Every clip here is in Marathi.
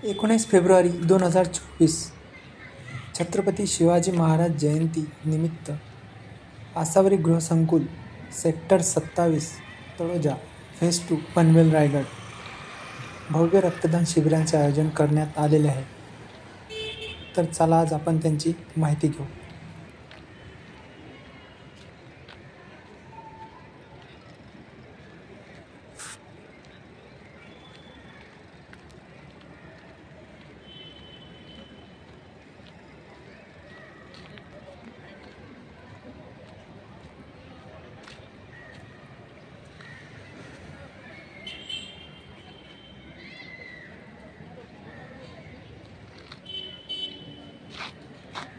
19 फेब्रुवारी 2024 छत्रपती शिवाजी महाराज जयंती निमित्त आसावरी गृहसंकुल सेक्टर 27 तळोजा फेज 2 पनवेल रायगड भव्य रक्तदान शिबिरांचे आयोजन करण्यात आलेले आहे। तर चला आज आपण त्यांची माहिती घेऊ।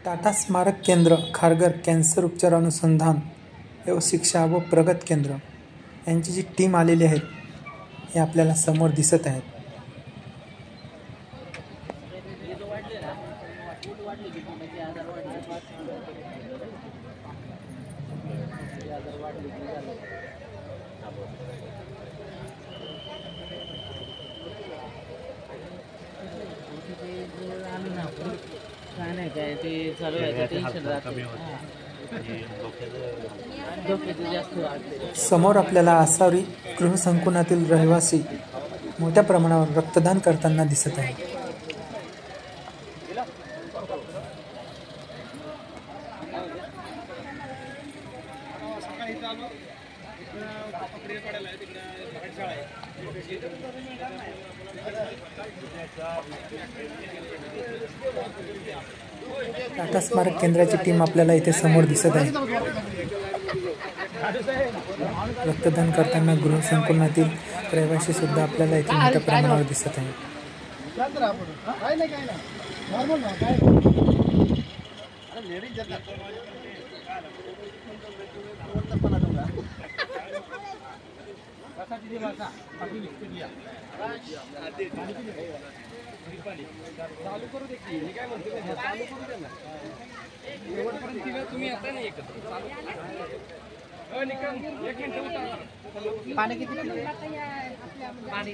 टाटा स्मारक केंद्र खारघर कॅन्सर उपचार अनुसंधान एवं शिक्षा व प्रगत केंद्र यांची जी टीम आलेली आहे हे आपल्याला समोर दिसत आहेत। समोर आपल्याला आसावरी गृहसंकुलातील रहिवासी मोठ्या प्रमाणावर रक्तदान करताना दिसत आहे। टाटा स्मारक केंद्राची टीम आपल्याला इथे समोर दिसत आहे। रक्तदान करताना गृहसंकुलातील रहिवासी सुद्धा आपल्याला इथे मोठ्या प्रमाणावर दिसत आहे। पाणी किती पाणी